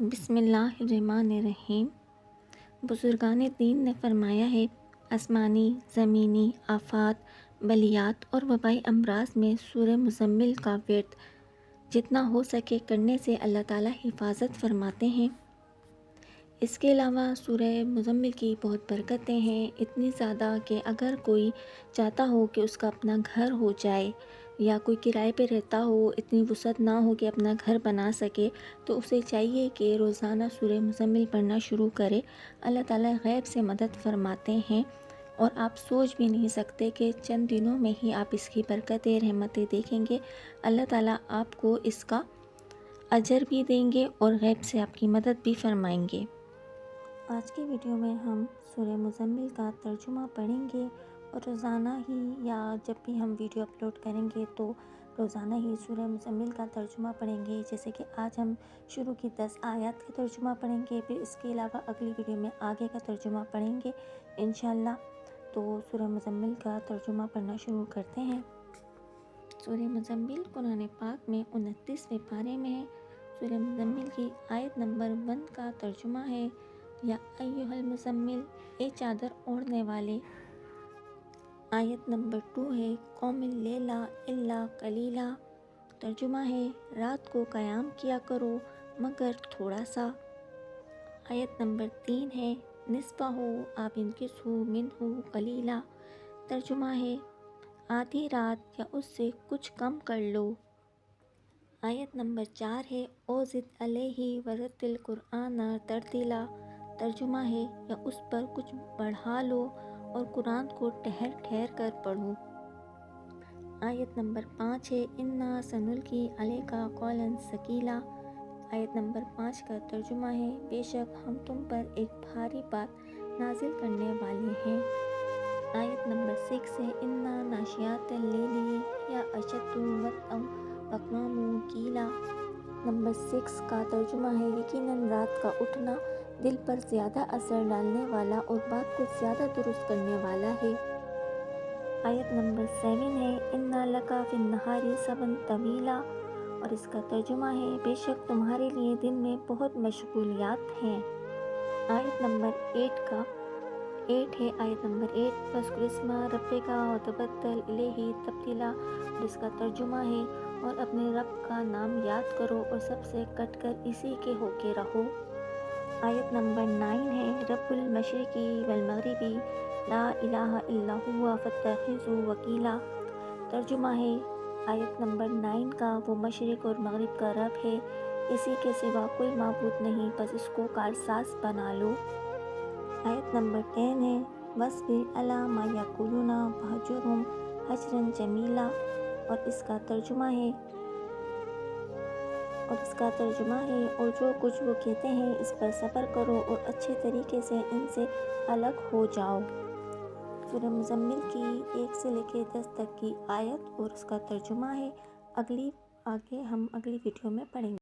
بسم اللہ الرحمن الرحیم۔ بزرگان دین نے فرمایا ہے، آسمانی زمینی آفات، بلیات اور وبائی امراض میں سورہ مزمل کا ورد جتنا ہو سکے کرنے سے اللہ تعالیٰ حفاظت فرماتے ہیں۔ اس کے علاوہ سورہ مزمل کی بہت برکتیں ہیں، اتنی زیادہ کہ اگر کوئی چاہتا ہو کہ اس کا اپنا گھر ہو جائے یا کوئی کرائے پہ رہتا ہو، اتنی وسعت نہ ہو کہ اپنا گھر بنا سکے، تو اسے چاہیے کہ روزانہ سورہ مزمل پڑھنا شروع کرے۔ اللہ تعالیٰ غیب سے مدد فرماتے ہیں اور آپ سوچ بھی نہیں سکتے کہ چند دنوں میں ہی آپ اس کی برکتیں رحمتیں دیکھیں گے۔ اللہ تعالیٰ آپ کو اس کا اجر بھی دیں گے اور غیب سے آپ کی مدد بھی فرمائیں گے۔ آج کی ویڈیو میں ہم سورہ مزمل کا ترجمہ پڑھیں گے اور روزانہ ہی یا جب بھی ہم ویڈیو اپلوڈ کریں گے تو روزانہ ہی سورہ مزمل کا ترجمہ پڑھیں گے۔ جیسے کہ آج ہم شروع کی 10 آیات کا ترجمہ پڑھیں گے، پھر اس کے علاوہ اگلی ویڈیو میں آگے کا ترجمہ پڑھیں گے انشاءاللہ۔ تو سورہ مزمل کا ترجمہ پڑھنا شروع کرتے ہیں۔ سورہ مزمل قرآن پاک میں 29ویں پارے میں ہے۔ سورہ مزمل کی آیت نمبر 1 کا ترجمہ ہے، یا ایھا المزمل، اے چادر اوڑھنے والے۔ آیت نمبر 2 ہے، قم اللیل الا قلیلا، ترجمہ ہے، رات کو قیام کیا کرو مگر تھوڑا سا۔ آیت نمبر 3 ہے، نصفہ آپ انقصہ منہ قلیلا، ترجمہ ہے، آدھی رات یا اس سے کچھ کم کر لو۔ آیت نمبر 4 ہے، او زد علیہ ورتل قرآن ترتیلا، ترجمہ ہے، یا اس پر کچھ بڑھا لو اور قرآن کو ٹھہر ٹھہر کر پڑھو۔ آیت نمبر 5 ہے، انا سنلقی علیک قولا ثقیلا، آیت نمبر 5 کا ترجمہ ہے، بے شک ہم تم پر ایک بھاری بات نازل کرنے والے ہیں۔ آیت نمبر 6 ہے، انا ناشئۃ اللیل ہی اشد وطئا واقوم قیلا، نمبر 6 کا ترجمہ ہے، یقیناً رات کا اٹھنا دل پر زیادہ اثر ڈالنے والا اور بات کو زیادہ درست کرنے والا ہے۔ آیت نمبر 7 ہے، اِنَّ لَکَ فِی النَّہَارِ سَبْحًا طَوِیلًا، اور اس کا ترجمہ ہے، بے شک تمہارے لیے دن میں بہت مشغولیات ہیں۔ آیت نمبر 8 ہے، آیت نمبر 8، وَاذْکُرِ اسْمَ رَبِّکَ وَتَبَتَّلْ اِلَیْہِ تَبْتِیلًا، اور اس کا ترجمہ ہے، اور اپنے رب کا نام یاد کرو اور سب سے کٹ کر اسی کے ہو کے رہو۔ آیت نمبر 9 ہے، رب المشرق والمغرب لا الہ الا ہوا فاتخذہ وکیلا، ترجمہ ہے، آیت نمبر 9 کا، وہ مشرق اور مغرب کا رب ہے، اسی کے سوا کوئی معبود نہیں، بس اس کو کارساز بنا لو۔ آیت نمبر 10 ہے، وَاصْبِرْ عَلیٰ مَا یَقُولُونَ وَاہْجُرْہُمْ ہَجْرًا جَمیلا، اور اس کا ترجمہ ہے، اور جو کچھ وہ کہتے ہیں اس پر صبر کرو اور اچھے طریقے سے ان سے الگ ہو جاؤ۔ سورہ مزمل کی 1 سے لے کے 10 تک کی آیت اور اس کا ترجمہ ہے، آگے ہم اگلی ویڈیو میں پڑھیں گے۔